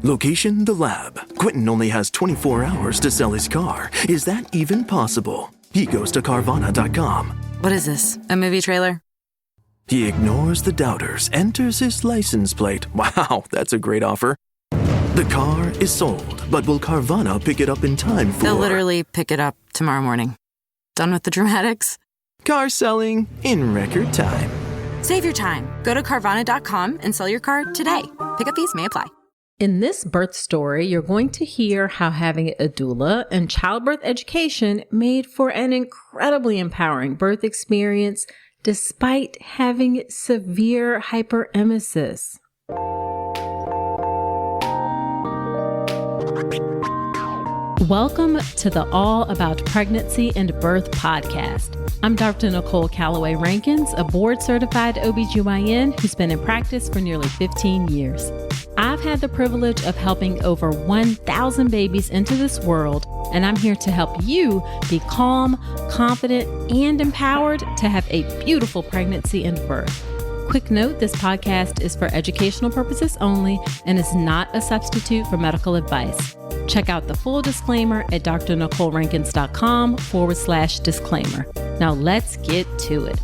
Location, the lab. Quentin only has 24 hours to sell his car. Is that even possible? He goes to Carvana.com. What is this, a movie trailer? He ignores the doubters, enters his license plate. Wow, that's a great offer. The car is sold, but will Carvana pick it up in time for... They'll literally pick it up tomorrow morning. Done with the dramatics? Car selling in record time. Save your time. Go to Carvana.com and sell your car today. Pickup fees may apply. In this birth story, you're going to hear how having a doula and childbirth education made for an incredibly empowering birth experience despite having severe hyperemesis. Welcome to the All About Pregnancy and Birth podcast. I'm Dr. Nicole Calloway Rankins, a board-certified OBGYN who's been in practice for nearly 15 years. I've had the privilege of helping over 1,000 babies into this world, and I'm here to help you be calm, confident, and empowered to have a beautiful pregnancy and birth. Quick note, this podcast is for educational purposes only and is not a substitute for medical advice. Check out the full disclaimer at drnicolerankins.com/disclaimer. Now let's get to it.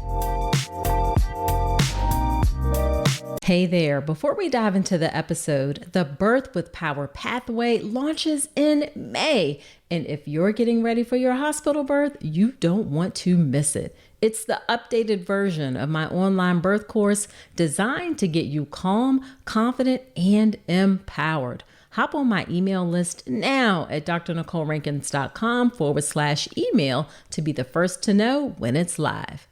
Hey there, before we dive into the episode, the Birth with Power Pathway launches in May. And if you're getting ready for your hospital birth, you don't want to miss it. It's the updated version of my online birth course designed to get you calm, confident, and empowered. Hop on my email list now at drnicolerankins.com/email to be the first to know when it's live.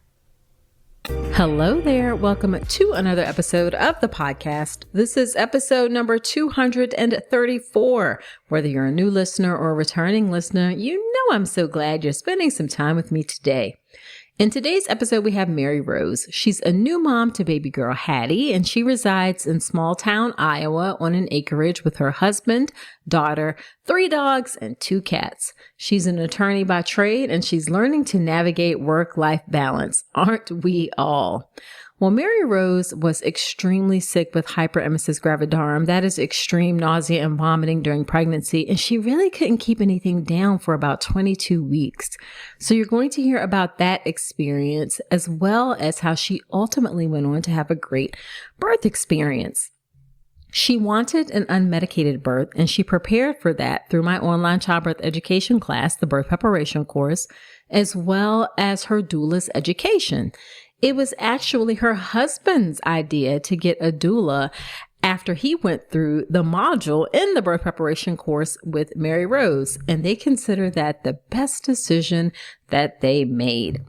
Hello there. Welcome to another episode of the podcast. This is episode number 234. Whether you're a new listener or a returning listener, you know I'm so glad you're spending some time with me today. In today's episode, we have Mary Rose. She's a new mom to baby girl Hattie, and she resides in small town Iowa on an acreage with her husband, daughter, 3 dogs, and 2 cats. She's an attorney by trade, and she's learning to navigate work-life balance. Aren't we all? Well, Mary Rose was extremely sick with hyperemesis gravidarum, that is extreme nausea and vomiting during pregnancy, and she really couldn't keep anything down for about 22 weeks. So you're going to hear about that experience as well as how she ultimately went on to have a great birth experience. She wanted an unmedicated birth, and she prepared for that through my online childbirth education class, the birth preparation course, as well as her doula's education. It was actually her husband's idea to get a doula after he went through the module in the birth preparation course with Mary Rose, and they consider that the best decision that they made.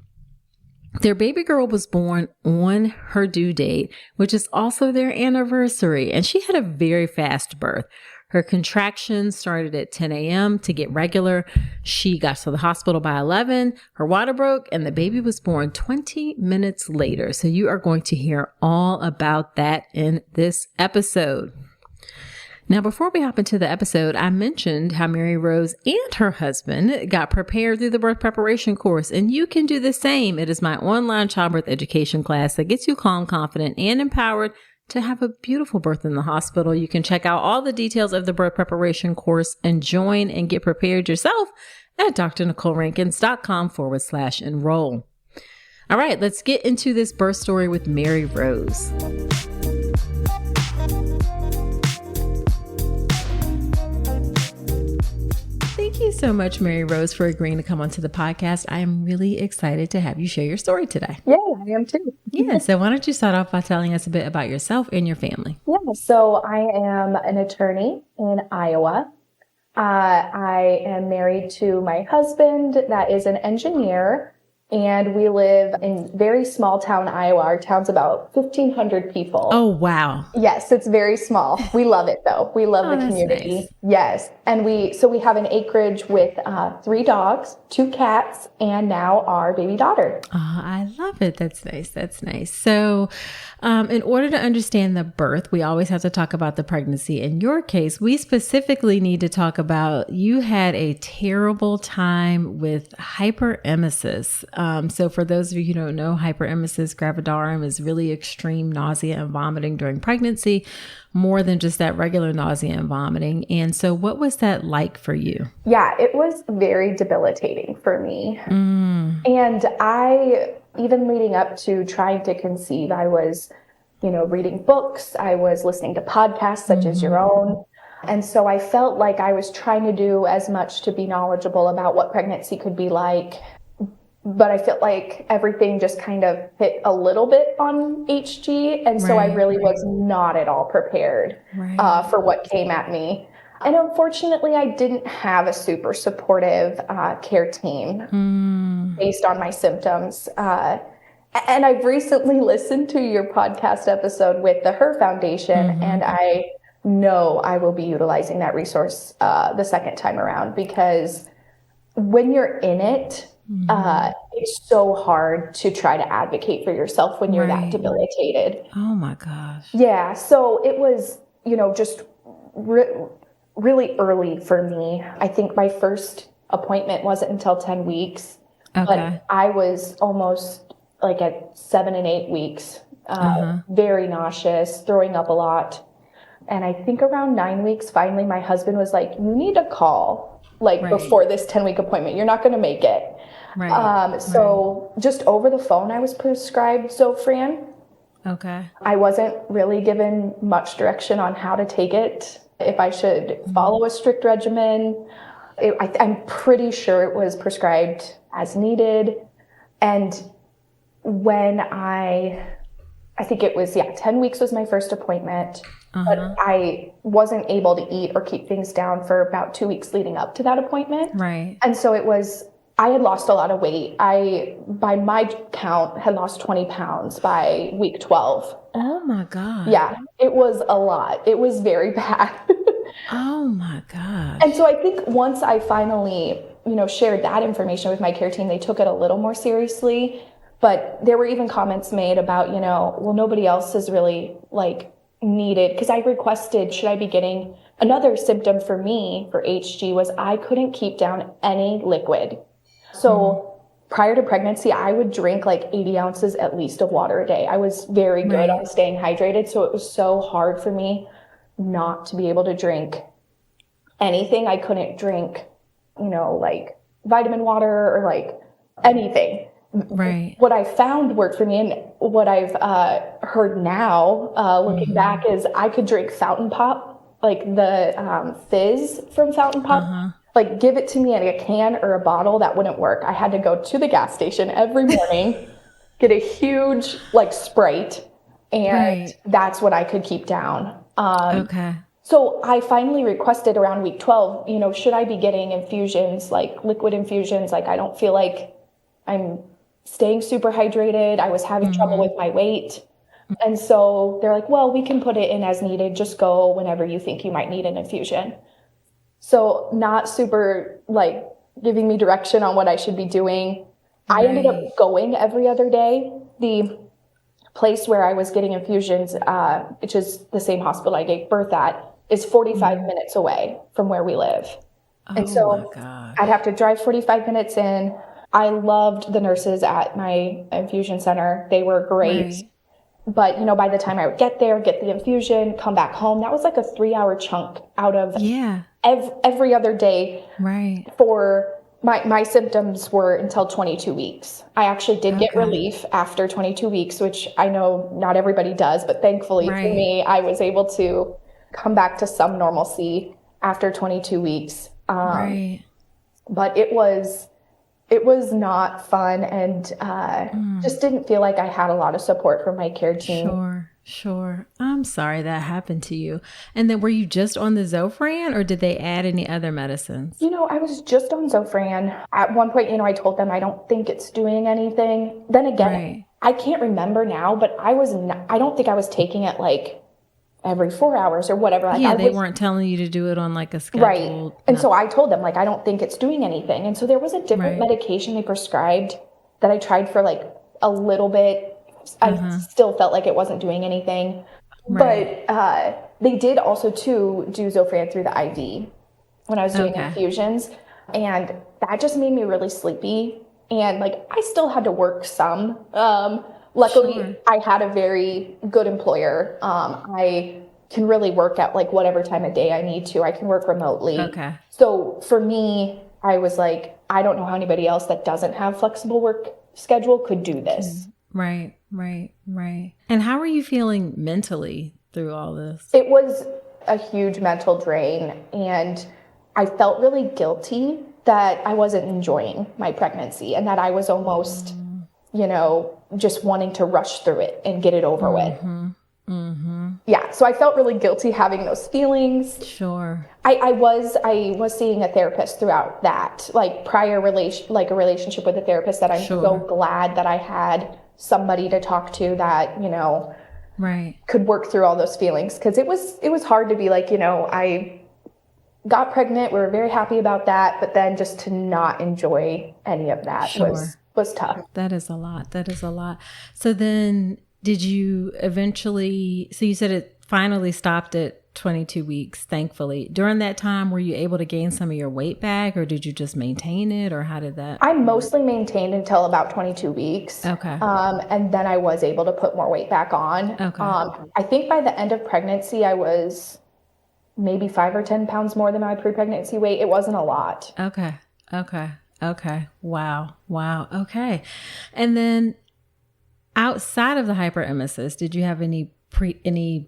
Their baby girl was born on her due date, which is also their anniversary, and she had a very fast birth. Her contractions started at 10 a.m. to get regular. She got to the hospital by 11. Her water broke and the baby was born 20 minutes later. So you are going to hear all about that in this episode. Now, before we hop into the episode, I mentioned how Mary Rose and her husband got prepared through the birth preparation course, and you can do the same. It is my online childbirth education class that gets you calm, confident, and empowered to have a beautiful birth in the hospital. You can check out all the details of the birth preparation course and join and get prepared yourself at drnicolerankins.com/enroll. All right, let's get into this birth story with Mary Rose. Thank you so much, Mary Rose, for agreeing to come onto the podcast. I am really excited to have you share your story today. Yeah, I am too. Yeah, so why don't you start off by telling us a bit about yourself and your family? Yeah, so I am an attorney in Iowa. I am married to my husband that is an engineer, and we live in very small town Iowa. Our town's about 1,500 people. Oh, wow. Yes, it's very small. We love it though. We love the community. Nice. Yes. And we have an acreage with 3 dogs, 2 cats, and now our baby daughter. Oh, I love it. That's nice. That's nice. So in order to understand the birth, we always have to talk about the pregnancy. In your case, we specifically need to talk about you had a terrible time with hyperemesis. So for those of you who don't know, hyperemesis gravidarum is really extreme nausea and vomiting during pregnancy, more than just that regular nausea and vomiting. And so what was that like for you? Yeah, it was very debilitating for me. And I, even leading up to trying to conceive, I was, reading books. I was listening to podcasts such as your own. And so I felt like I was trying to do as much to be knowledgeable about what pregnancy could be like. But I felt like everything just kind of hit a little bit on HG. And so I really was not at all prepared for what came at me. And unfortunately, I didn't have a super supportive care team based on my symptoms. And I've recently listened to your podcast episode with the Her Foundation, and I know I will be utilizing that resource the second time around, because when you're in it, it's so hard to try to advocate for yourself when you're that debilitated. Oh my gosh. Yeah. So it was, just really early for me. I think my first appointment wasn't until 10 weeks, but I was almost like at 7 and 8 weeks, very nauseous, throwing up a lot. And I think around 9 weeks, finally, my husband was like, you need to call before this 10-week appointment. You're not going to make it. So just over the phone, I was prescribed Zofran. Okay. I wasn't really given much direction on how to take it, if I should follow a strict regimen. I'm pretty sure it was prescribed as needed. And when I think it was, 10 weeks was my first appointment, but I wasn't able to eat or keep things down for about 2 weeks leading up to that appointment. Right. And so I had lost a lot of weight. I, by my count, had lost 20 pounds by week 12. Oh my God. Yeah, it was a lot. It was very bad. Oh my gosh. And so I think once I finally, shared that information with my care team, they took it a little more seriously. But there were even comments made about, well, nobody else is really needed. Because I requested, should I be getting another symptom for me for HG was I couldn't keep down any liquid. So prior to pregnancy, I would drink 80 ounces at least of water a day. I was very good on staying hydrated. So it was so hard for me not to be able to drink anything. I couldn't drink, vitamin water or anything. Right. What I found worked for me, and what I've heard now, looking back, is I could drink fountain pop, the fizz from fountain pop. Give it to me in a can or a bottle, that wouldn't work. I had to go to the gas station every morning, get a huge Sprite, and that's what I could keep down. So I finally requested around week 12, should I be getting infusions, liquid infusions? I don't feel like I'm staying super hydrated. I was having trouble with my weight. And so they're like, well, we can put it in as needed. Just go whenever you think you might need an infusion. So not super giving me direction on what I should be doing. I ended up going every other day. The place where I was getting infusions, which is the same hospital I gave birth at, is 45 minutes away from where we live. And so I'd have to drive 45 minutes in. I loved the nurses at my infusion center. They were great. But, by the time I would get there, get the infusion, come back home, that was a 3-hour chunk out of every other day. For my symptoms were until 22 weeks. I actually did get relief after 22 weeks, which I know not everybody does, but thankfully for me, I was able to come back to some normalcy after 22 weeks. But it was not fun, and just didn't feel like I had a lot of support from my care team. Sure. I'm sorry that happened to you. And then were you just on the Zofran, or did they add any other medicines? I was just on Zofran. At one point, I told them I don't think it's doing anything. Then again, I can't remember now, but I don't think I was taking it every 4 hours or whatever. They weren't telling you to do it on a schedule. Right. And so I told them I don't think it's doing anything. And so there was a different medication they prescribed that I tried for a little bit. I still felt like it wasn't doing anything. But they did also too do Zofran through the IV when I was doing infusions. And that just made me really sleepy. And like, I still had to work some. Luckily, Sure. I had a very good employer. I can really work at like whatever time of day I need to. I can work remotely. Okay. So for me, I was like, I don't know how anybody else that doesn't have flexible work schedule could do this. Right. And how are you feeling mentally through all this? It was a huge mental drain, and I felt really guilty that I wasn't enjoying my pregnancy and that I was almost, just wanting to rush through it and get it over with. Yeah. So I felt really guilty having those feelings. Sure. I was seeing a therapist throughout that, like a relationship with a therapist that I'm so glad that I had somebody to talk to that, Right. could work through all those feelings. Cause it was hard to be like, I got pregnant. We were very happy about that. But then just to not enjoy any of that was tough. That is a lot. So then did you eventually, so you said it finally stopped at 22 weeks, thankfully. During that time, were you able to gain some of your weight back, or did you just maintain it, or how did that? I mostly maintained until about 22 weeks. Okay. And then I was able to put more weight back on. Okay. I think by the end of pregnancy, I was maybe 5 or 10 pounds more than my pre-pregnancy weight. It wasn't a lot. Okay. Wow. Okay. And then outside of the hyperemesis, did you have any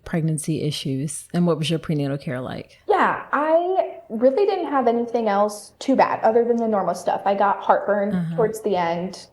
pregnancy issues, and what was your prenatal care like? Yeah, I really didn't have anything else too bad other than the normal stuff. I got heartburn towards the end.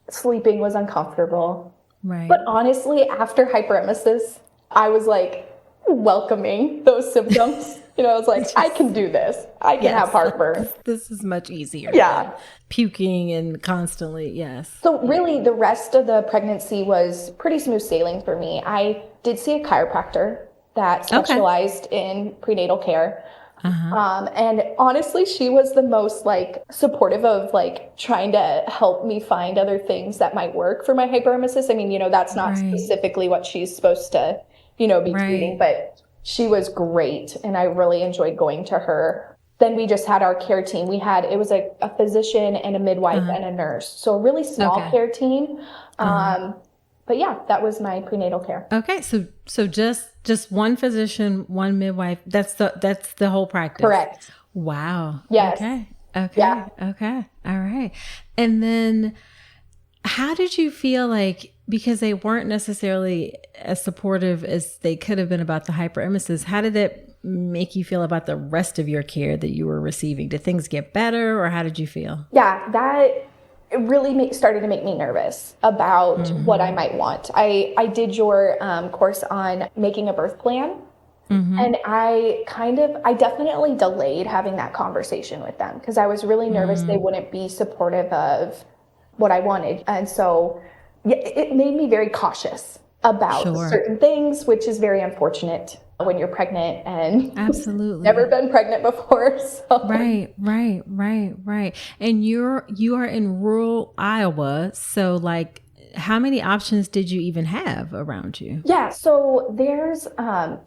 Sleeping was uncomfortable. Right. But honestly, after hyperemesis, I was like welcoming those symptoms. I was like, I can do this. I can have heartburn. This is much easier. Yeah. Than puking and constantly, yes. So really, the rest of the pregnancy was pretty smooth sailing for me. I did see a chiropractor that specialized in prenatal care. And honestly, she was the most supportive of trying to help me find other things that might work for my hyperemesis. I mean, that's not specifically what she's supposed to, be treating, but she was great. And I really enjoyed going to her. Then we just had our care team. It was a physician and a midwife and a nurse. So a really small care team. But yeah, that was my prenatal care. Okay. So just one physician, one midwife. That's the whole practice. Correct. Wow. Yes. Okay. Yeah. Okay. All right. And then how did you feel because they weren't necessarily as supportive as they could have been about the hyperemesis, how did that make you feel about the rest of your care that you were receiving? Did things get better, or how did you feel? Yeah, that really started to make me nervous about what I might want. I did your course on making a birth plan. And I definitely delayed having that conversation with them because I was really nervous they wouldn't be supportive of what I wanted. And so it made me very cautious about certain things, which is very unfortunate when you're pregnant and absolutely never been pregnant before. So. Right. And you are in rural Iowa. So how many options did you even have around you? Yeah. So there's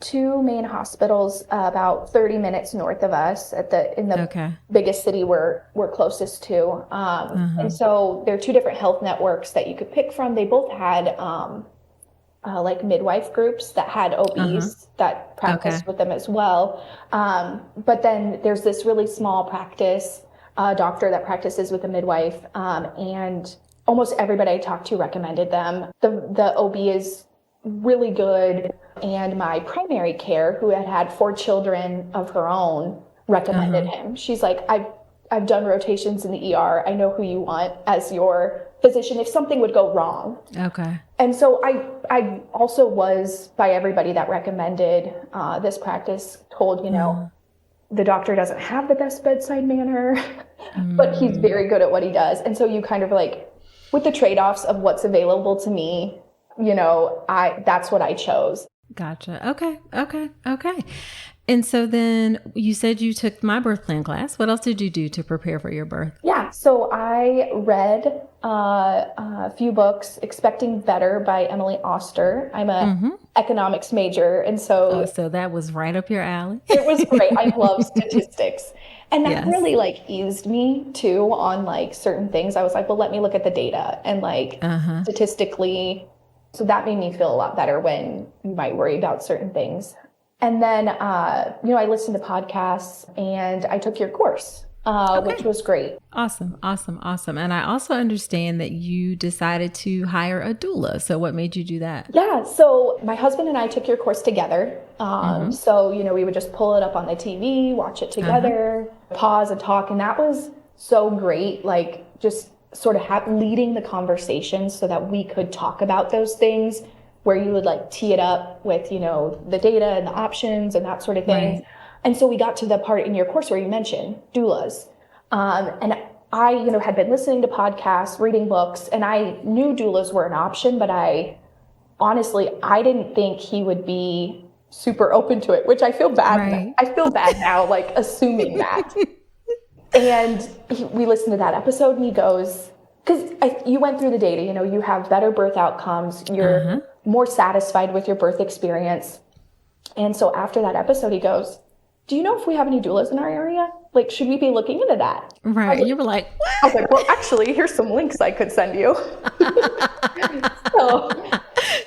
2 main hospitals about 30 minutes north of us in the biggest city we're closest to. And so there are 2 different health networks that you could pick from. They both had midwife groups that had OBs that practiced with them as well. But then there's this really small practice doctor that practices with a midwife, and almost everybody I talked to recommended them. The OB is really good, and my primary care, who had 4 children of her own, recommended him. She's like, I've done rotations in the ER. I know who you want as your physician if something would go wrong. Okay. And so I also was, by everybody that recommended this practice, told, the doctor doesn't have the best bedside manner, but he's very good at what he does. And so you kind of with the trade-offs of what's available to me, that's what I chose. Gotcha. Okay. And so then you said you took my birth plan class. What else did you do to prepare for your birth? Yeah, so I read a few books, Expecting Better by Emily Oster. I'm a economics major, and so So that was right up your alley. it was great. I love statistics. And that Yes. really like eased me too on like certain things. I was like, well, let me look at the data and like statistically. So that made me feel a lot better when you might worry about certain things. And then, I listened to podcasts and I took your course, which was great. Awesome. And I also understand that you decided to hire a doula. So what made you do that? Yeah. So my husband and I took your course together. So, we would just pull it up on the TV, watch it together, pause and talk. And that was so great. Like just sort of leading the conversation so that we could talk about those things, where you would like tee it up with, the data and the options and that sort of thing. Right. And so we got to the part in your course where you mentioned doulas. And I, had been listening to podcasts, reading books, and I knew doulas were an option, but I didn't think he would be super open to it, which I feel bad. Right. I feel bad now, like assuming that. And we listened to that episode and he goes, because you went through the data, you have better birth outcomes, you're more satisfied with your birth experience. And so after that episode, he goes, do you know if we have any doulas in our area? Like, should we be looking into that? Right. You were like, what? I was like, well, actually, here's some links I could send you. So,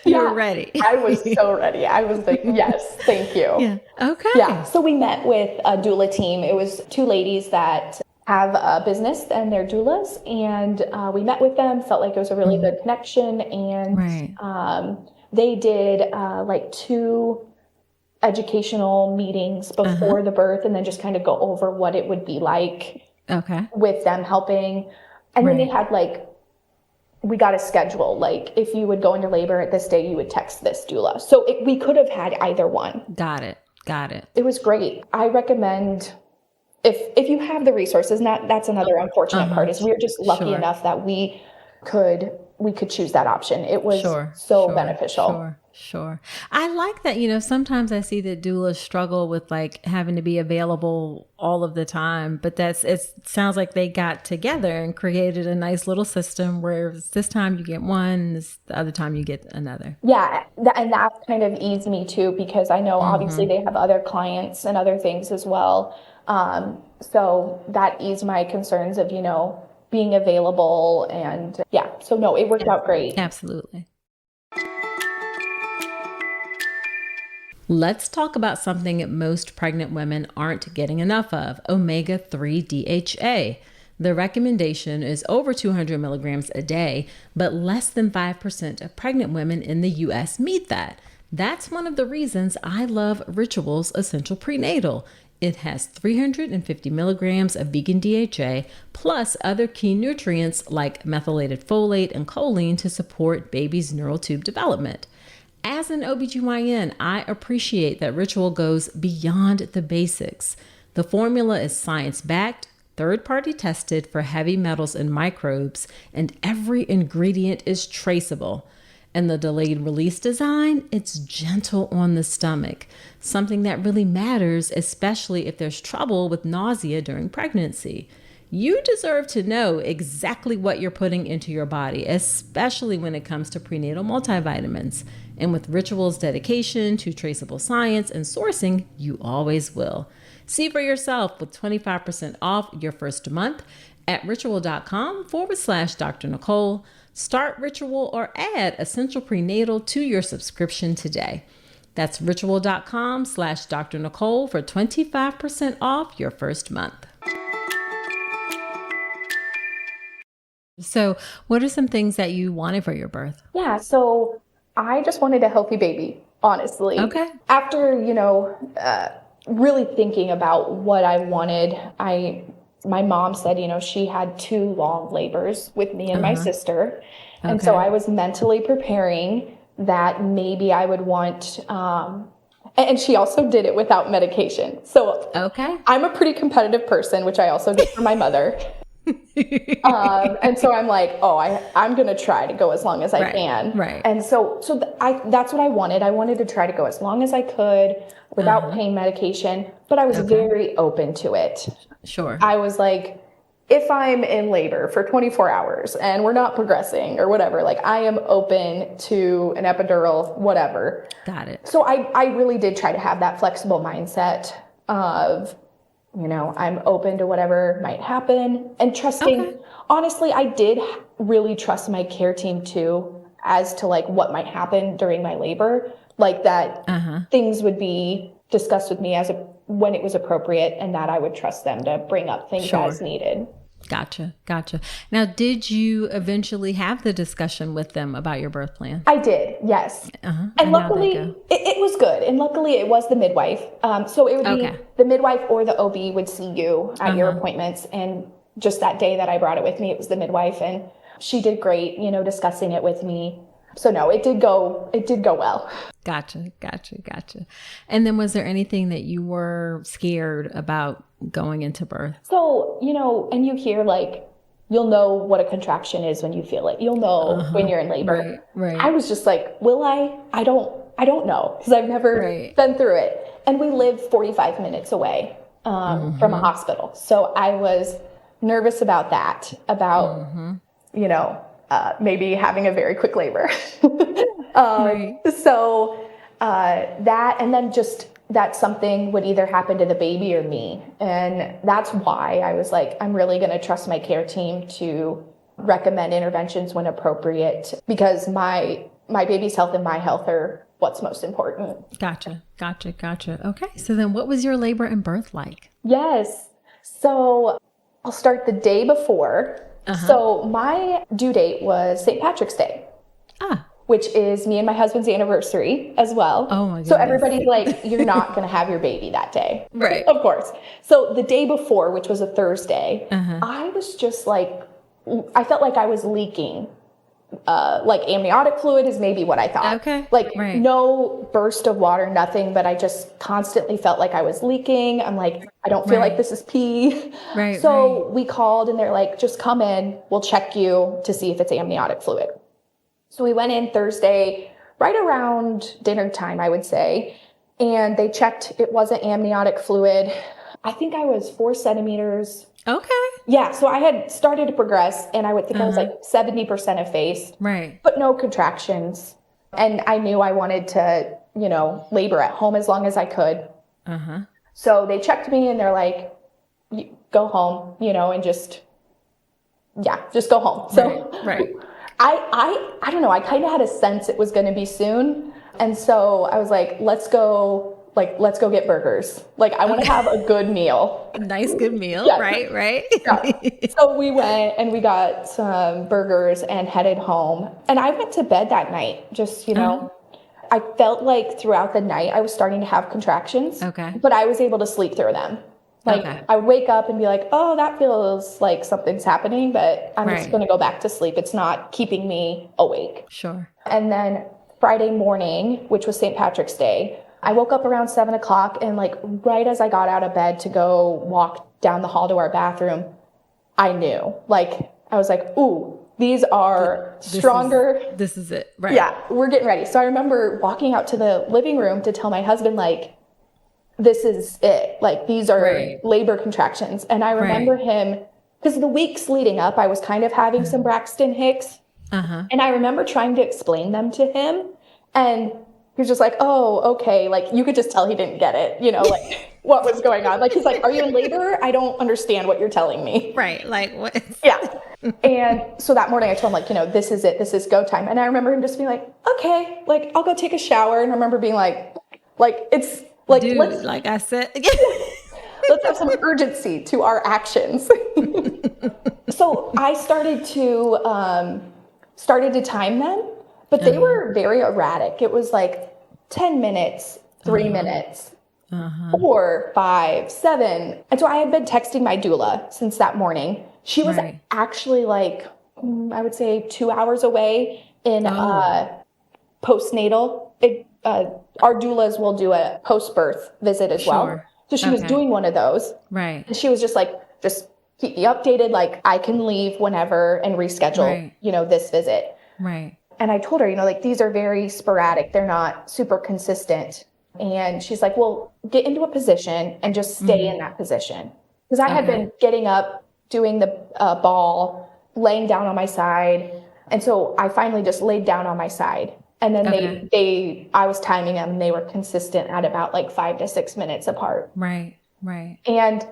you were ready. I was so ready. I was like, yes, thank you. Yeah. Okay. Yeah. So we met with a doula team. It was two ladies that have a business and they're doulas, and we met with them, felt like it was a really good connection, and they did like 2 educational meetings before the birth, and then just kind of go over what it would be like with them helping. And then they had like, we got a schedule, like if you would go into labor at this day, you would text this doula. So we could have had either one. Got it. It was great. I recommend, if you have the resources, that's another unfortunate part, is we were just lucky enough that we could choose that option. It was beneficial. Sure. I like that, sometimes I see that doulas struggle with like having to be available all of the time, but it sounds like they got together and created a nice little system where this time you get one, the other time you get another. Yeah. And that kind of eased me too, because I know obviously they have other clients and other things as well. So that eased my concerns of, being available, and so no, it worked out great. Absolutely. Let's talk about something most pregnant women aren't getting enough of: omega-3 DHA. The recommendation is over 200 milligrams a day, but less than 5% of pregnant women in the U.S. meet that. That's one of the reasons I love Ritual's Essential Prenatal. It has 350 milligrams of vegan DHA, plus other key nutrients like methylated folate and choline to support baby's neural tube development. As an OBGYN, I appreciate that Ritual goes beyond the basics. The formula is science-backed, third-party tested for heavy metals and microbes, and every ingredient is traceable. And the delayed release design, it's gentle on the stomach, something that really matters, especially if there's trouble with nausea during pregnancy. You deserve to know exactly what you're putting into your body, especially when it comes to prenatal multivitamins. And with Ritual's dedication to traceable science and sourcing, you always will. See for yourself with 25% off your first month at ritual.com/Dr. Nicole. Start Ritual or add Essential Prenatal to your subscription today. That's ritual.com/Dr. Nicole for 25% off your first month. So what are some things that you wanted for your birth? Yeah, so I just wanted a healthy baby, honestly. Okay. After, really thinking about what I wanted, my mom said, she had 2 long labors with me and my sister. And so I was mentally preparing that maybe I would want, and she also did it without medication. So I'm a pretty competitive person, which I also get from my mother. And so I'm like, oh, I'm going to try to go as long as I can. Right. And that's what I wanted. I wanted to try to go as long as I could without pain medication, but I was very open to it. Sure. I was like, if I'm in labor for 24 hours and we're not progressing or whatever, like I am open to an epidural, whatever. Got it. So I really did try to have that flexible mindset of, I'm open to whatever might happen and trusting. Okay. Honestly, I did really trust my care team too, as to like what might happen during my labor, like that things would be discussed with me when it was appropriate, and that I would trust them to bring up things as needed. Gotcha. Now, did you eventually have the discussion with them about your birth plan? I did, yes. And luckily, it was good. And luckily, it was the midwife. So it would be the midwife or the OB would see you at your appointments. And just that day that I brought it with me, it was the midwife. And she did great, discussing it with me. So no, it did go well. Gotcha. And then was there anything that you were scared about going into birth? So, and you hear like, you'll know what a contraction is when you feel it. You'll know when you're in labor. Right. I was just like, will I? I don't know, because I've never been through it. And we live 45 minutes away from a hospital. So I was nervous about that, maybe having a very quick labor. So that, and then just that something would either happen to the baby or me. And that's why I was like, I'm really going to trust my care team to recommend interventions when appropriate, because my baby's health and my health are what's most important. Gotcha. Okay. So then what was your labor and birth like? Yes. So I'll start the day before. So my due date was St. Patrick's Day, which is me and my husband's anniversary as well. Oh my goodness. So everybody's like, you're not going to have your baby that day. Right. Of course. So the day before, which was a Thursday, I was just like, I felt like I was leaking. Like amniotic fluid is maybe what I thought. Okay. Like no burst of water, nothing, but I just constantly felt like I was leaking. I'm like, I don't feel like this is pee. Right. So we called and they're like, just come in, we'll check you to see if it's amniotic fluid. So we went in Thursday, right around dinner time, I would say, and they checked. It wasn't amniotic fluid. I think I was 4 centimeters. Okay. Yeah, so I had started to progress, and I would think I was like 70% effaced. Right. But no contractions. And I knew I wanted to, labor at home as long as I could. So they checked me, and they're like, go home, and just go home. So right. I don't know, I kind of had a sense it was going to be soon. And so I was like, let's go get burgers. Like, I want to have a good meal. A nice, good meal. Yeah. Right. Yeah. So we went and we got some burgers and headed home. And I went to bed that night. Just, I felt like throughout the night I was starting to have contractions. Okay. But I was able to sleep through them. Like, I would wake up and be like, oh, that feels like something's happening, but I'm just going to go back to sleep. It's not keeping me awake. Sure. And then Friday morning, which was St. Patrick's Day, I woke up around 7 o'clock, and like right as I got out of bed to go walk down the hall to our bathroom, I knew. Like, I was like, ooh, these are stronger. This is it. Right. Yeah, we're getting ready. So I remember walking out to the living room to tell my husband, like, this is it. Like, these are labor contractions. And I remember him, because the weeks leading up, I was kind of having some Braxton Hicks. And I remember trying to explain them to him. And he was just like, oh, okay. Like, you could just tell he didn't get it, like what was going on. Like, he's like, are you in labor? I don't understand what you're telling me. Right. Like, what? Yeah. And so that morning I told him, like, this is it. This is go time. And I remember him just being like, okay, like, I'll go take a shower. And I remember being like, it's like, dude, let's, like I said, let's have some urgency to our actions. So I started to time them, but they were very erratic. It was like 10 minutes, 3 minutes, 4, 5, 7. And so I had been texting my doula since that morning. She was actually like, I would say 2 hours away in postnatal. Our doulas will do a post-birth visit as well. So she was doing one of those. Right. And she was just like, just keep me updated. Like, I can leave whenever and reschedule, this visit. Right. And I told her, like, these are very sporadic. They're not super consistent. And she's like, well, get into a position and just stay in that position. Because I had been getting up, doing the ball, laying down on my side. And so I finally just laid down on my side. And then I was timing them, and they were consistent at about like 5 to 6 minutes apart. Right. Right. And,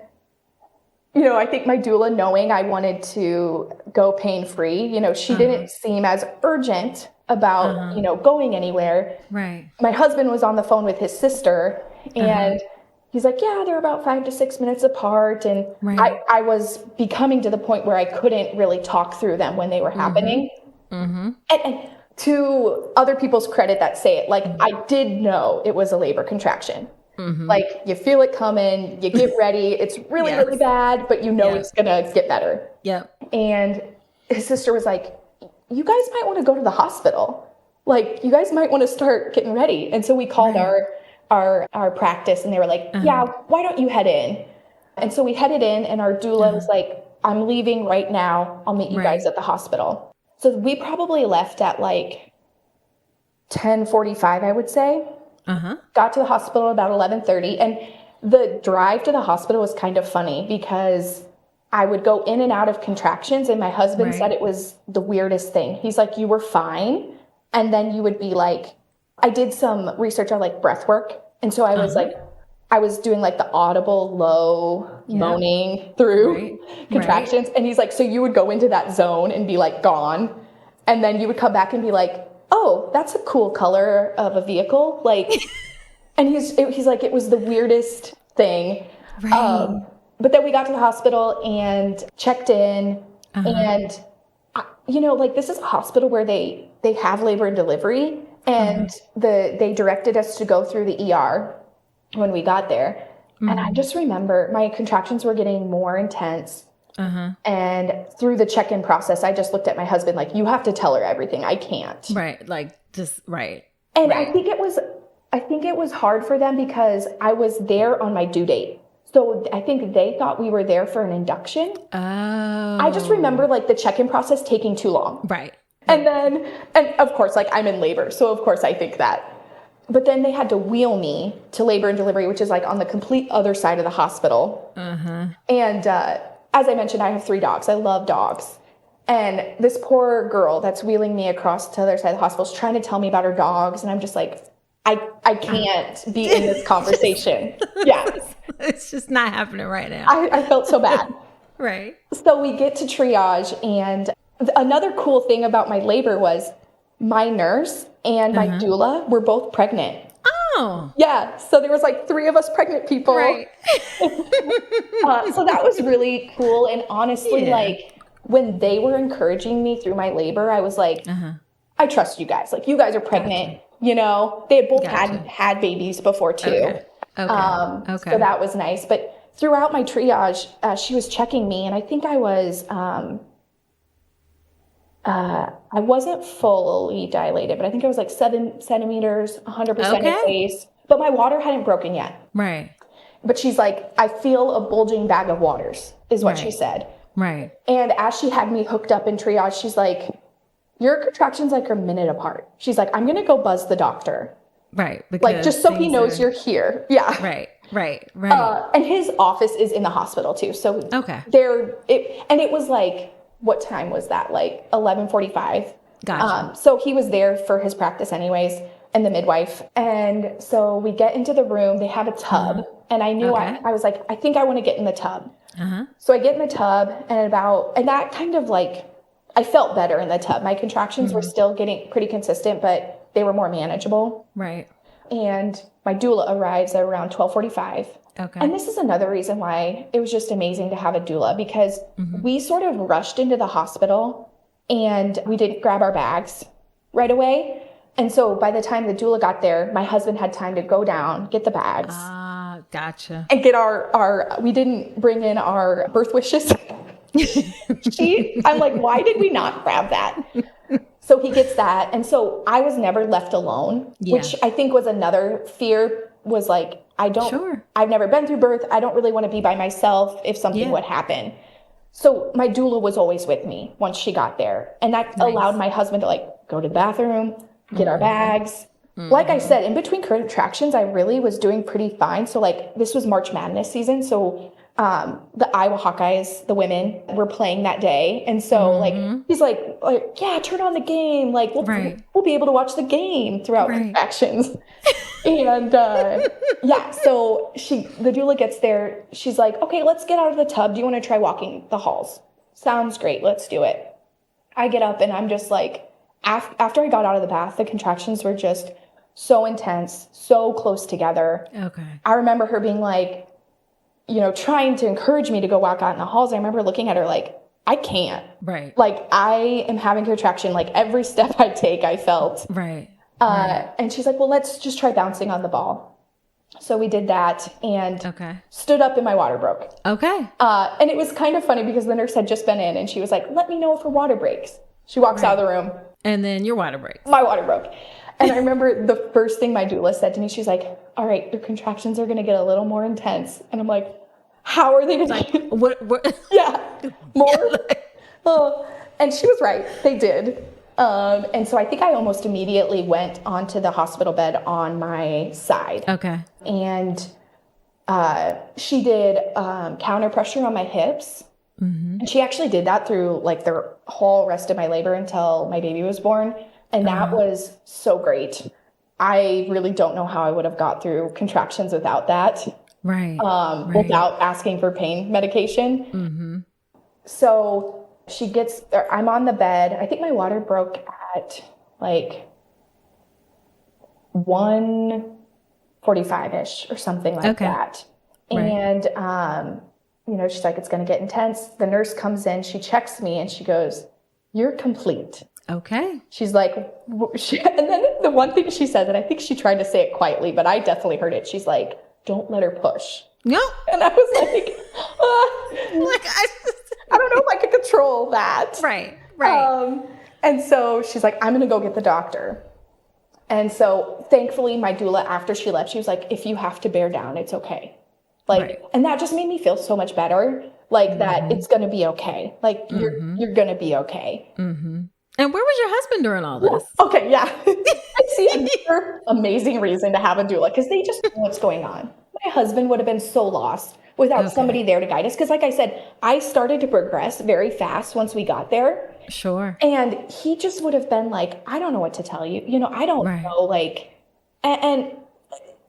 I think my doula, knowing I wanted to go pain-free, she didn't seem as urgent about, going anywhere. Right. My husband was on the phone with his sister, and he's like, yeah, they're about 5 to 6 minutes apart. And I was becoming to the point where I couldn't really talk through them when they were happening. And to other people's credit that say it, like, I did know it was a labor contraction. Like, you feel it coming, you get ready. It's really, really bad, but it's going to get better. Yep. And his sister was like, you guys might want to go to the hospital. Like, you guys might want to start getting ready. And so we called our practice, and they were like, yeah, why don't you head in? And so we headed in, and our doula was like, I'm leaving right now. I'll meet you guys at the hospital. So we probably left at like 10:45, I would say. Got to the hospital about 11:30. And the drive to the hospital was kind of funny because I would go in and out of contractions, and my husband said it was the weirdest thing. He's like, you were fine. And then you would be like, I did some research on like breath work. And so I was like, I was doing like the audible low moaning through contractions. And he's like, so you would go into that zone and be like gone. And then you would come back and be like, oh, that's a cool color of a vehicle. Like, and he's like, it was the weirdest thing. Right. But then we got to the hospital and checked in, and like, this is a hospital where they have labor and delivery, and they directed us to go through the ER when we got there. And I just remember my contractions were getting more intense. And through the check-in process, I just looked at my husband like, you have to tell her everything. I can't. Right. Like, just, right. And I think it was hard for them because I was there on my due date. So I think they thought we were there for an induction. Oh. I just remember like the check-in process taking too long. Right. And of course, like, I'm in labor. So of course I think that. But then they had to wheel me to labor and delivery, which is like on the complete other side of the hospital. And as I mentioned, I have 3 dogs. I love dogs. And this poor girl that's wheeling me across to the other side of the hospital is trying to tell me about her dogs. And I'm just like, I can't be in this conversation. It's just not happening right now. I felt so bad. Right. So we get to triage. And another cool thing about my labor was my nurse and my doula were both pregnant. Oh. Yeah. So there was like 3 of us pregnant people. Right. So that was really cool. And honestly, like, when they were encouraging me through my labor, I was like, I trust you guys. Like, you guys are pregnant. They had both had babies before too. Okay. So that was nice. But throughout my triage, she was checking me, and I think I was, I wasn't fully dilated, but I think I was like 7 centimeters, 100% in place. But my water hadn't broken yet. Right. But she's like, I feel a bulging bag of waters, is what she said. Right. And as she had me hooked up in triage, she's like, your contractions like are a minute apart. She's like, I'm going to go buzz the doctor. Right. Like, just so he knows you're here. Yeah. Right. And his office is in the hospital too. So it was like, what time was that? Like 11:45. Gotcha. So he was there for his practice anyways, and the midwife. And so we get into the room, they have a tub. And I knew I was like, I think I want to get in the tub. So I get in the tub, and that kind of like, I felt better in the tub. My contractions were still getting pretty consistent, but they were more manageable. Right. And my doula arrives at around 12:45. Okay. And this is another reason why it was just amazing to have a doula, because we sort of rushed into the hospital and we didn't grab our bags right away. And so by the time the doula got there, my husband had time to go down, get the bags. Ah, gotcha. And get we didn't bring in our birth wishes. I'm like, why did we not grab that? So he gets that. And so I was never left alone, which I think was another fear, was like, I've never been through birth. I don't really want to be by myself if something would happen. So my doula was always with me once she got there. And that allowed my husband to like go to the bathroom, get our bags. Like I said, in between contractions, I really was doing pretty fine. So like this was March Madness season. So the Iowa Hawkeyes, the women, were playing that day. And so like he's like, yeah, turn on the game. Like we'll be able to watch the game throughout contractions. And yeah, so the doula gets there. She's like, okay, let's get out of the tub. Do you want to try walking the halls? Sounds great. Let's do it. I get up and I'm just like, after I got out of the bath, the contractions were just so intense, so close together. Okay. I remember her being like, you know, trying to encourage me to go walk out in the halls. I remember looking at her like, I can't. Right. Like, I am having contraction. Like, every step I take, I felt. Right. And she's like, well, let's just try bouncing on the ball. So we did that and stood up and my water broke. Okay. And it was kind of funny because the nurse had just been in and she was like, let me know if her water breaks. She walks out of the room. And then your water breaks. My water broke. And I remember the first thing my doula said to me, she's like, all right, your contractions are going to get a little more intense. And I'm like, how are they going to What? Yeah, more. And she was right. They did. And so I think I almost immediately went onto the hospital bed on my side. Okay. And she did counter pressure on my hips. And she actually did that through like the whole rest of my labor until my baby was born. And that was so great. I really don't know how I would have got through contractions without that. Right. Without asking for pain medication. So I'm on the bed. I think my water broke at like 1:45-ish or something like that. And, you know, she's like, it's going to get intense. The nurse comes in, she checks me and she goes, you're complete. Okay. She's like, and then the one thing she said, and I think she tried to say it quietly, but I definitely heard it. She's like, don't let her push. No. And I was like, I don't know if I could control that. Right. And so she's like, I'm going to go get the doctor. And so thankfully my doula, after she left, she was like, if you have to bear down, it's okay. Like, and that just made me feel so much better. Like that it's going to be okay. Like you're going to be okay. And where was your husband during all this? Okay, yeah. I see another amazing reason to have a doula because they just know what's going on. My husband would have been so lost without somebody there to guide us. Because like I said, I started to progress very fast once we got there. Sure. And he just would have been like, I don't know what to tell you. You know, I don't know. Like, and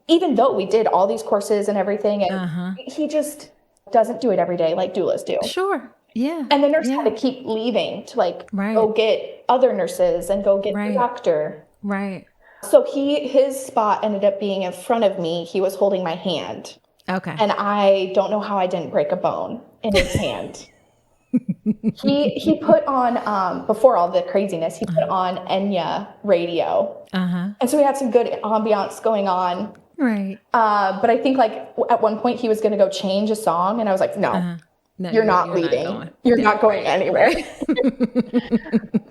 even though we did all these courses and everything, and he just doesn't do it every day like doulas do. Sure. Yeah. And the nurse had to keep leaving to like go get other nurses and go get the doctor. Right. So his spot ended up being in front of me. He was holding my hand. Okay. And I don't know how I didn't break a bone in his hand. He put on, before all the craziness, he put on Enya radio. And so we had some good ambiance going on. Right. But I think like at one point he was going to go change a song. And I was like, no, you're not leaving. You're not going anywhere.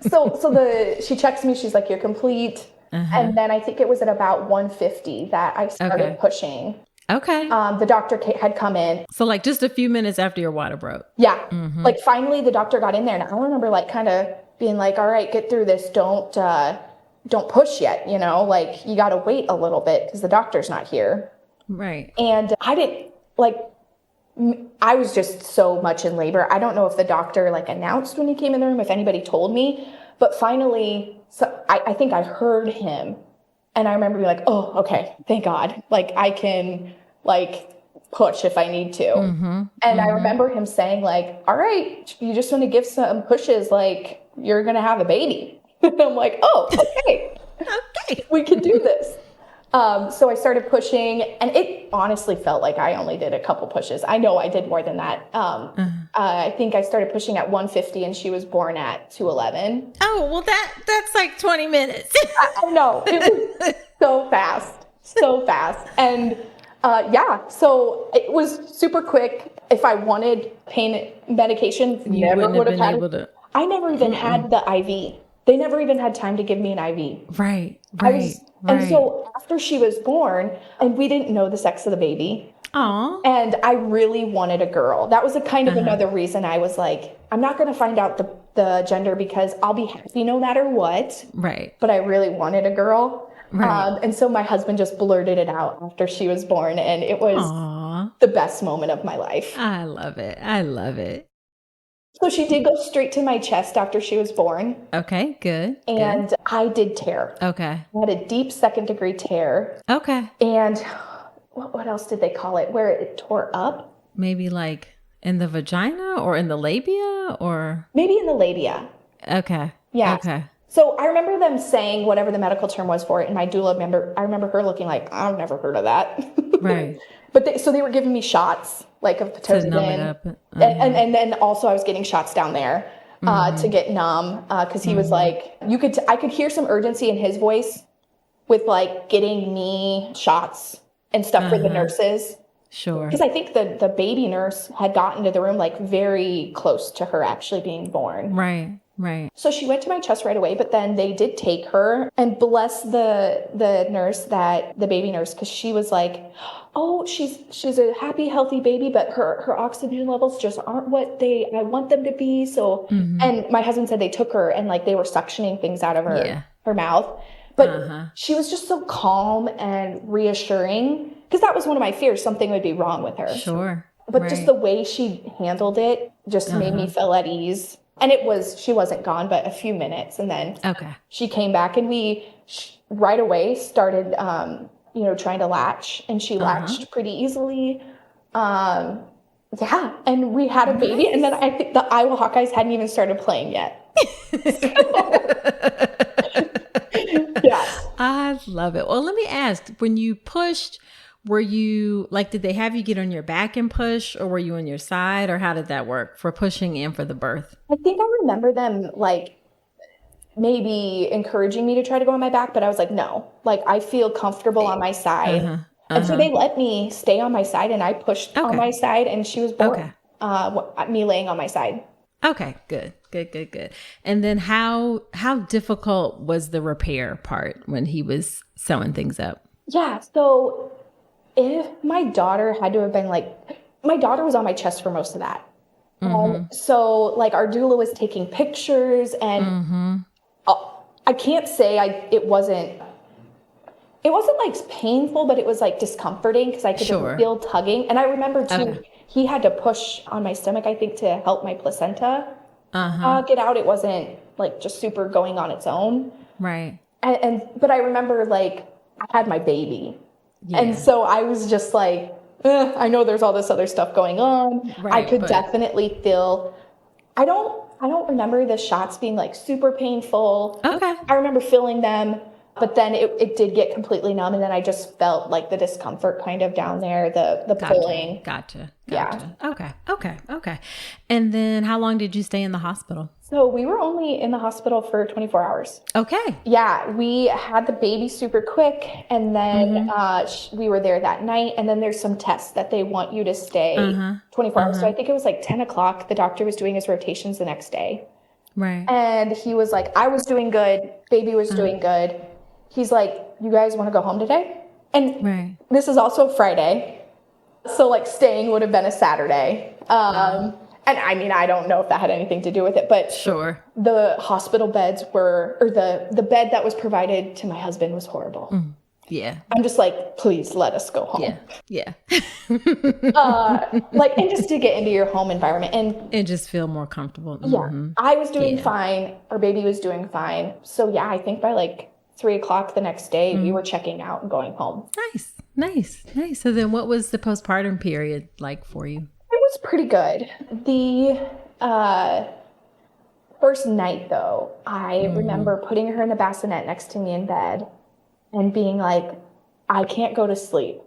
So she checks me. She's like, you're complete. And then I think it was at about 1:50 that I started pushing. Okay. The doctor had come in. So like just a few minutes after your water broke. Yeah. Like finally the doctor got in there and I remember like kind of being like, all right, get through this. Don't push yet. You know, like you got to wait a little bit because the doctor's not here. Right. And I was just so much in labor. I don't know if the doctor like announced when he came in the room, if anybody told me, but finally, I think I heard him and I remember being like, oh, okay, thank God. Like I can like push if I need to. And I remember him saying like, all right, you just want to give some pushes. Like you're going to have a baby. And I'm like, oh, okay, we can do this. So I started pushing and it honestly felt like I only did a couple pushes. I know I did more than that. I think I started pushing at 1:50 and she was born at 2:11. Oh, well that's like 20 minutes. I know. It was so fast. And so it was super quick. If I wanted pain medication, never would have had it. I never even had the IV. They never even had time to give me an IV. Right. And so after she was born, and we didn't know the sex of the baby. Aw. And I really wanted a girl. That was a kind of another reason I was like, I'm not going to find out the gender because I'll be happy no matter what. Right. But I really wanted a girl. Right. And so my husband just blurted it out after she was born. And it was Aw. the best moment of my life. I love it. I love it. So she did go straight to my chest after she was born. Okay, good. And I did tear. Okay. I had a deep 2nd-degree tear. Okay. And what else did they call it? Where it tore up? Maybe like in the vagina or in the labia or? Maybe in the labia. Okay. Yeah. Okay. So I remember them saying whatever the medical term was for it. And my doula I remember her looking like, I've never heard of that. Right. But they were giving me shots like of To numb it Pitocin. up. And then also I was getting shots down there to get numb. Cause he was like, I could hear some urgency in his voice with like getting me shots and stuff for the nurses. Sure. Because I think the baby nurse had gotten to the room like very close to her actually being born. Right. Right. So she went to my chest right away, but then they did take her, and bless the nurse, the baby nurse, because she was like, oh, she's a happy, healthy baby, but her oxygen levels just aren't what I want them to be. So, and my husband said they took her and like they were suctioning things out of her mouth. But she was just so calm and reassuring, because that was one of my fears, something would be wrong with her. Sure. But just the way she handled it just made me feel at ease. And she wasn't gone, but a few minutes. And then she came back and we right away started, trying to latch, and she latched pretty easily. And we had a baby. And then I think the Iowa Hawkeyes hadn't even started playing yet. I love it. Well, let me ask, when you pushed, were you like, did they have you get on your back and push, or were you on your side, or how did that work for pushing and for the birth? I think I remember them like maybe encouraging me to try to go on my back, but I was like, no, like I feel comfortable on my side. And so they let me stay on my side, and I pushed on my side, and she was born, me laying on my side. Okay, good. And then how difficult was the repair part when he was sewing things up? Yeah, so if my daughter had to have been like, my daughter was on my chest for most of that. So like our doula was taking pictures, and I can't say it wasn't like painful, but it was like discomforting because I could feel tugging. And I remember too, he had to push on my stomach, I think, to help my placenta get out. It wasn't like just super going on its own. Right. But I remember like I had my baby. Yeah. And so I was just like, I know there's all this other stuff going on. Right, I could definitely feel, I don't remember the shots being like super painful. Okay. I remember feeling them, but then it did get completely numb, and then I just felt like the discomfort kind of down there, the pulling. Gotcha. Yeah. Okay. And then how long did you stay in the hospital? So we were only in the hospital for 24 hours. Okay. Yeah, we had the baby super quick, and then we were there that night, and then there's some tests that they want you to stay 24 hours. So I think it was like 10 o'clock. The doctor was doing his rotations the next day. Right. And he was like, I was doing good. Baby was doing good. He's like, you guys want to go home today? And this is also Friday. So like staying would have been a Saturday. And I mean, I don't know if that had anything to do with it, but the hospital beds the bed that was provided to my husband was horrible. Yeah. I'm just like, please let us go home. Yeah. And just to get into your home environment and just feel more comfortable. Yeah. I was doing fine. Our baby was doing fine. So yeah, I think by like 3 o'clock the next day, we were checking out and going home. Nice. So then what was the postpartum period like for you? It was pretty good. The first night, though, I remember putting her in the bassinet next to me in bed and being like, I can't go to sleep.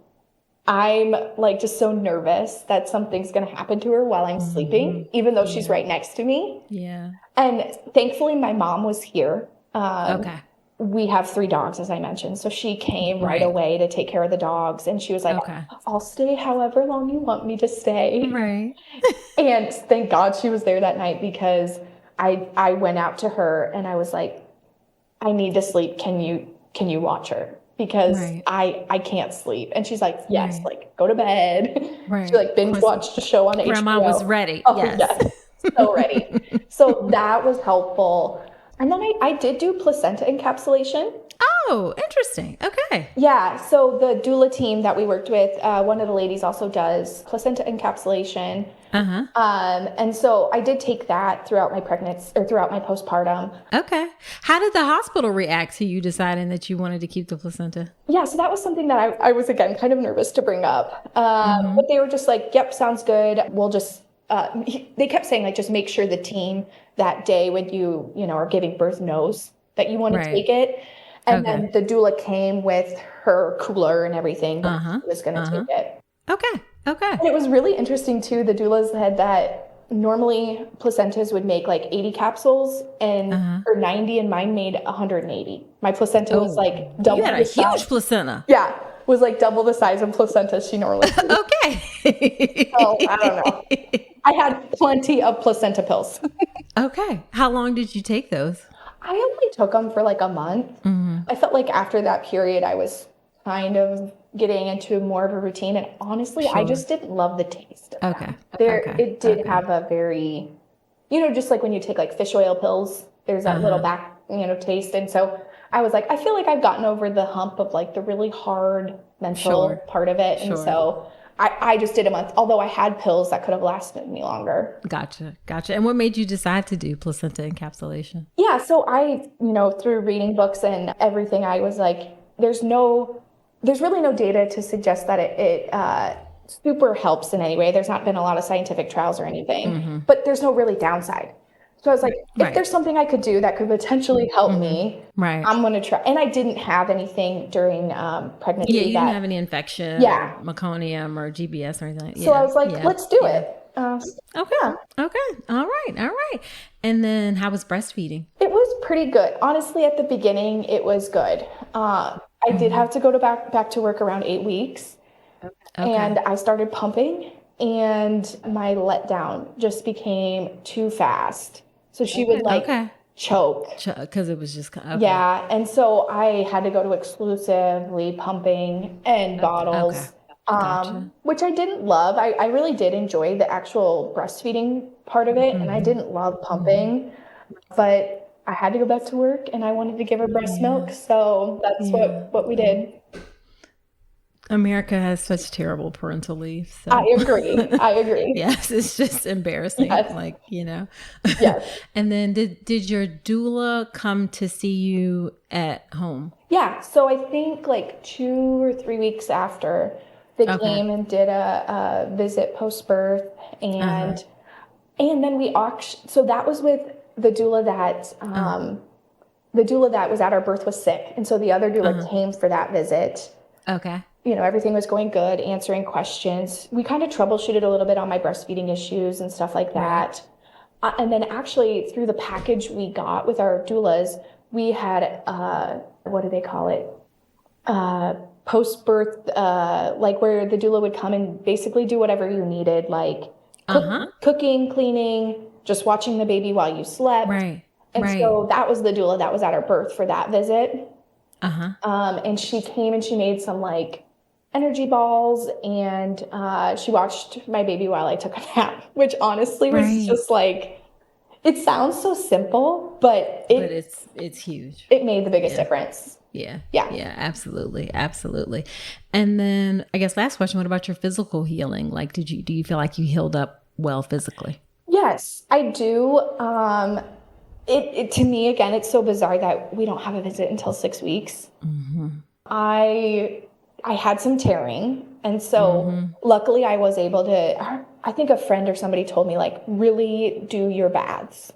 I'm like just so nervous that something's going to happen to her while I'm sleeping, even though she's right next to me. Yeah. And thankfully, my mom was here. We have 3 dogs, as I mentioned. So she came right away to take care of the dogs. And she was like, I'll stay however long you want me to stay. Right. And thank God she was there that night, because I went out to her and I was like, I need to sleep. Can you watch her? because I can't sleep. And she's like, yes, like go to bed. She like binge watched a show on HBO. Grandma was ready. Oh, yes. So ready. So that was helpful. And then I did do placenta encapsulation. Oh, interesting. Okay. Yeah. So the doula team that we worked with, one of the ladies also does placenta encapsulation. And so I did take that throughout my pregnancy or throughout my postpartum. Okay. How did the hospital react to you deciding that you wanted to keep the placenta? Yeah. So that was something that I was, again, kind of nervous to bring up. But they were just like, yep, sounds good. We'll just, they kept saying like, just make sure the team that day when you are giving birth knows that you want to take it. And then the doula came with her cooler and everything. She was going to take it. Okay. And it was really interesting too. The doulas said that normally placentas would make like 80 capsules and or 90, and mine made 180. My placenta was like double. You had a huge placenta. Yeah, was like double the size of placenta she normally did. Okay. So I don't know. I had plenty of placenta pills. Okay. How long did you take those? I only took them for like a month. I felt like after that period, I was kind of getting into more of a routine. And honestly, I just didn't love the taste of them. It did have a very, just like when you take like fish oil pills, there's that little back, taste. And so I was like, I feel like I've gotten over the hump of like the really hard mental part of it. And so I just did a month, although I had pills that could have lasted me longer. Gotcha. And what made you decide to do placenta encapsulation? Yeah. So I, through reading books and everything, I was like, there's really no data to suggest that it super helps in any way. There's not been a lot of scientific trials or anything, but there's no really downside. So I was like, if there's something I could do that could potentially help me, I'm going to try. And I didn't have anything during pregnancy. Yeah, you didn't have any infection, or meconium or GBS or anything like that. So I was like, let's do it. Okay. All right. And then how was breastfeeding? It was pretty good. Honestly, at the beginning, it was good. I did have to go back to work around 8 weeks. And I started pumping, and my letdown just became too fast. So she would choke. Because it was just... Yeah. And so I had to go to exclusively pumping and bottles, which I didn't love. I really did enjoy the actual breastfeeding part of it. And I didn't love pumping, but I had to go back to work and I wanted to give her breast milk. So that's what we did. America has such terrible parental leave. So. I agree. Yes, it's just embarrassing. Yes. Yes. And then did your doula come to see you at home? Yeah. So I think like 2 or 3 weeks after, they came and did a visit post-birth. And then so that was with the doula that was at our birth was sick. And so the other doula came for that visit. Okay. Everything was going good, answering questions. We kind of troubleshooted a little bit on my breastfeeding issues and stuff like that. And then actually through the package we got with our doulas, we had, what do they call it? Post-birth, like where the doula would come and basically do whatever you needed, like cooking, cleaning, just watching the baby while you slept. Right. And so that was the doula that was at our birth for that visit. And she came and she made some like energy balls, and she watched my baby while I took a nap, which honestly was just like, it sounds so simple, but it's huge. It made the biggest difference. Yeah, absolutely. And then I guess last question, what about your physical healing? Like, do you feel like you healed up well physically? Yes, I do. It to me, again, it's so bizarre that we don't have a visit until 6 weeks. I had some tearing. And so luckily I was able to, I think a friend or somebody told me like, really do your baths,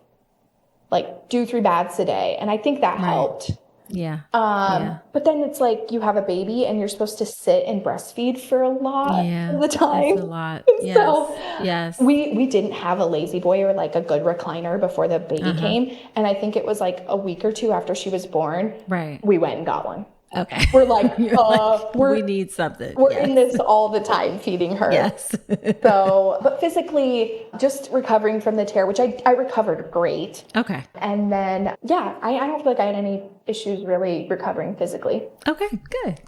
like do 3 baths a day. And I think that helped. Yeah. But then it's like you have a baby and you're supposed to sit and breastfeed for a lot of the time. That's a lot. Yes. We didn't have a lazy boy or like a good recliner before the baby came. And I think it was like a week or 2 after she was born. Right. We went and got one. Okay. We're like, we need something. We're in this all the time, feeding her. Yes. So, but physically, just recovering from the tear, which I recovered great. Okay. And then, I don't feel like I had any issues really recovering physically. Okay,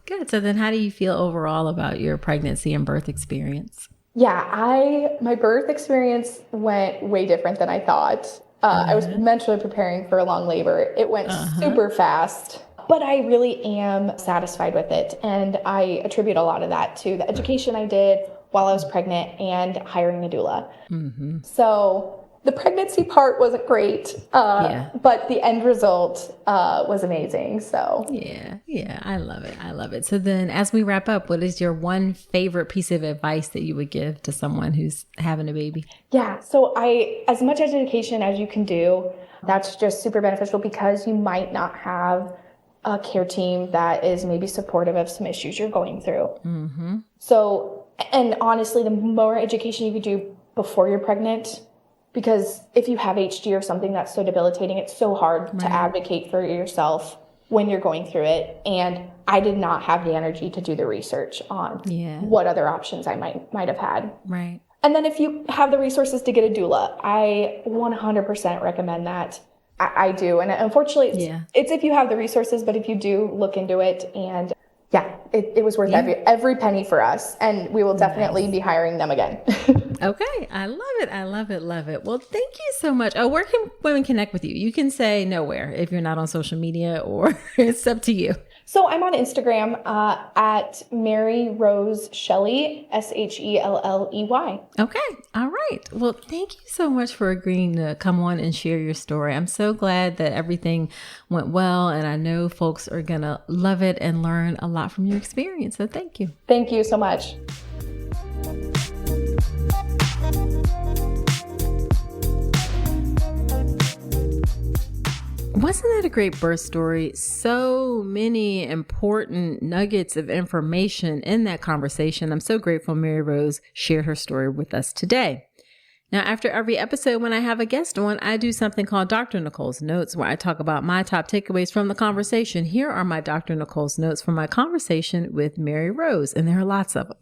good. So then how do you feel overall about your pregnancy and birth experience? Yeah, my birth experience went way different than I thought. I was mentally preparing for a long labor. It went super fast, but I really am satisfied with it. And I attribute a lot of that to the education I did while I was pregnant and hiring a doula. Mm-hmm. So the pregnancy part wasn't great, but the end result was amazing. So yeah, I love it. So then as we wrap up, what is your one favorite piece of advice that you would give to someone who's having a baby? Yeah, so as much education as you can do, that's just super beneficial because you might not have a care team that is maybe supportive of some issues you're going through. Mm-hmm. So, and honestly, the more education you could do before you're pregnant, because if you have HD or something that's so debilitating, it's so hard to advocate for yourself when you're going through it. And I did not have the energy to do the research on what other options I might have had. Right. And then if you have the resources to get a doula, I 100% recommend that. I do. And unfortunately, it's if you have the resources, but if you do look into it, and it was worth every penny for us. And we will definitely be hiring them again. Okay. I love it. Well, thank you so much. Oh, where can women connect with you? You can say nowhere if you're not on social media, or it's up to you. So I'm on Instagram at Mary Rose Shelley, Shelley. Okay. All right. Well, thank you so much for agreeing to come on and share your story. I'm so glad that everything went well, and I know folks are going to love it and learn a lot from your experience. So thank you. Thank you so much. Wasn't that a great birth story? So many important nuggets of information in that conversation. I'm so grateful Mary Rose shared her story with us today. Now, after every episode, when I have a guest on, I do something called Dr. Nicole's Notes, where I talk about my top takeaways from the conversation. Here are my Dr. Nicole's Notes from my conversation with Mary Rose, and there are lots of them.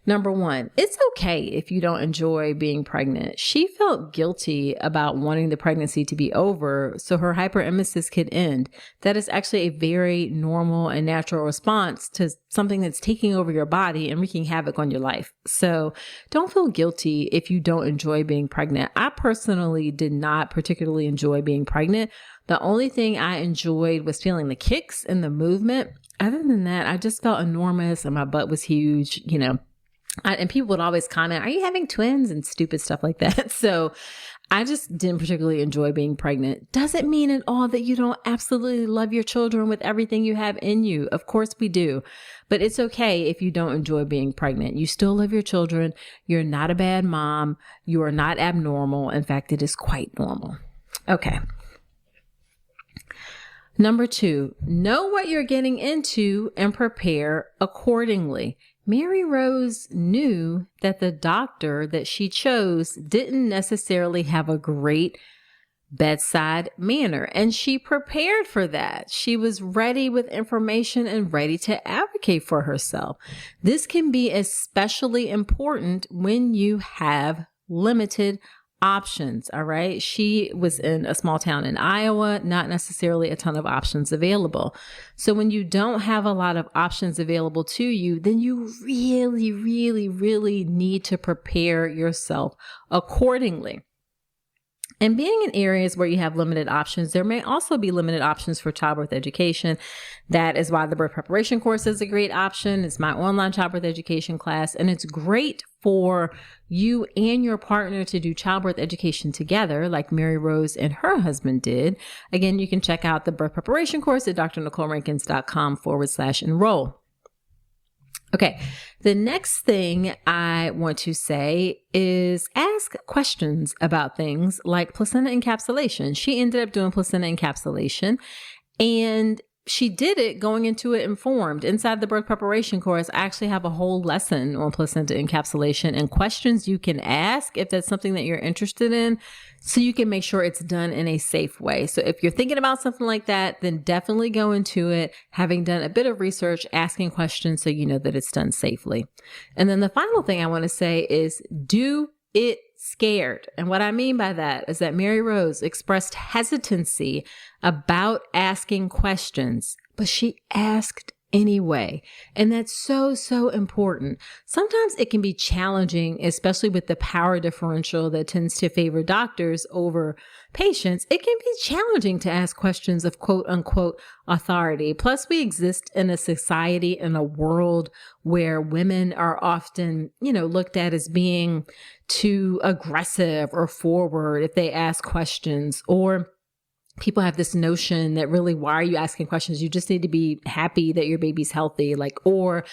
Number one, it's okay if you don't enjoy being pregnant. She felt guilty about wanting the pregnancy to be over so her hyperemesis could end. That is actually a very normal and natural response to something that's taking over your body and wreaking havoc on your life. So don't feel guilty if you don't enjoy being pregnant. I personally did not particularly enjoy being pregnant. The only thing I enjoyed was feeling the kicks and the movement. Other than that, I just felt enormous and my butt was huge, and people would always comment, are you having twins? And stupid stuff like that. So I just didn't particularly enjoy being pregnant. Doesn't mean at all that you don't absolutely love your children with everything you have in you. Of course we do. But it's okay if you don't enjoy being pregnant. You still love your children. You're not a bad mom. You are not abnormal. In fact, it is quite normal. Okay. Number two, know what you're getting into and prepare accordingly. Mary Rose knew that the doctor that she chose didn't necessarily have a great bedside manner, and she prepared for that. She was ready with information and ready to advocate for herself. This can be especially important when you have limited options. All right. She was in a small town in Iowa, not necessarily a ton of options available. So when you don't have a lot of options available to you, then you really, really, really need to prepare yourself accordingly. And being in areas where you have limited options, there may also be limited options for childbirth education. That is why the birth preparation course is a great option. It's my online childbirth education class, and it's great for you and your partner to do childbirth education together, like Mary Rose and her husband did. Again, you can check out the birth preparation course at drnicolerankins.com/enroll. Okay, the next thing I want to say is ask questions about things like placenta encapsulation. She ended up doing placenta encapsulation, and she did it going into it informed. Inside the birth preparation course, I actually have a whole lesson on placenta encapsulation and questions you can ask if that's something that you're interested in, so you can make sure it's done in a safe way. So if you're thinking about something like that, then definitely go into it having done a bit of research, asking questions so you know that it's done safely. And then the final thing I want to say is do it scared. And what I mean by that is that Mary Rose expressed hesitancy about asking questions, but she asked anyway. And that's so, so important. Sometimes it can be challenging, especially with the power differential that tends to favor doctors over patients. It can be challenging to ask questions of quote unquote authority. Plus, we exist in a society, in a world where women are often, looked at as being too aggressive or forward if they ask questions, or people have this notion that really, why are you asking questions? You just need to be happy that your baby's healthy. The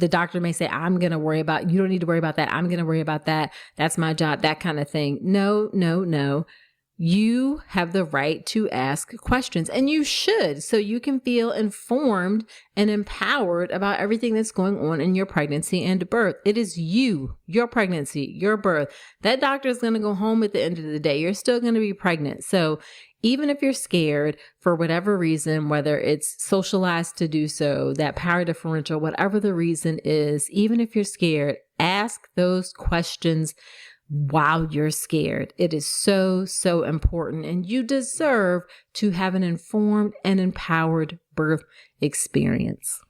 doctor may say, you don't need to worry about that. I'm going to worry about that. That's my job, that kind of thing. No. You have the right to ask questions, and you should, so you can feel informed and empowered about everything that's going on in your pregnancy and birth. It is you, your pregnancy, your birth. That doctor is going to go home at the end of the day. You're still going to be pregnant. So even if you're scared for whatever reason, whether it's socialized to do so, that power differential, whatever the reason is, even if you're scared, ask those questions while you're scared. It is so, so important, and you deserve to have an informed and empowered birth experience.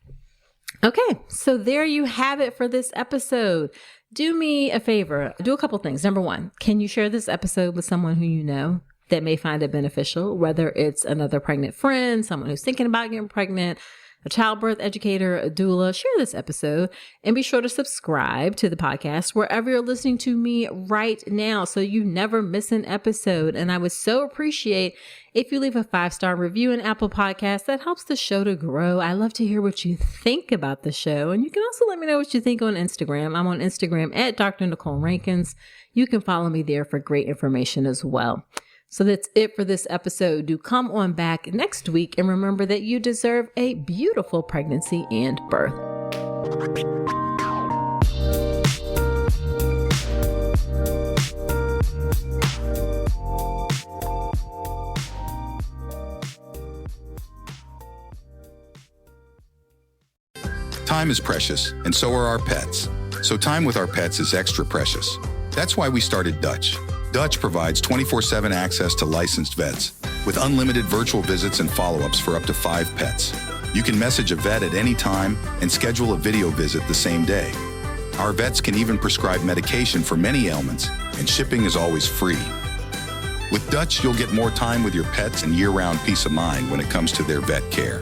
Okay, so there you have it for this episode. Do me a favor, do a couple things. Number one, can you share this episode with someone who you know that may find it beneficial, whether it's another pregnant friend, someone who's thinking about getting pregnant, a childbirth educator, a doula? Share this episode and be sure to subscribe to the podcast wherever you're listening to me right now so you never miss an episode. And I would so appreciate if you leave a 5-star review in Apple Podcasts. That helps the show to grow. I love to hear what you think about the show. And you can also let me know what you think on Instagram. I'm on Instagram at Dr. Nicole Rankins. You can follow me there for great information as well. So that's it for this episode. Do come on back next week and remember that you deserve a beautiful pregnancy and birth. Time is precious, and so are our pets. So time with our pets is extra precious. That's why we started Dutch. Dutch provides 24/7 access to licensed vets with unlimited virtual visits and follow-ups for up to 5 pets. You can message a vet at any time and schedule a video visit the same day. Our vets can even prescribe medication for many ailments, and shipping is always free. With Dutch, you'll get more time with your pets and year-round peace of mind when it comes to their vet care.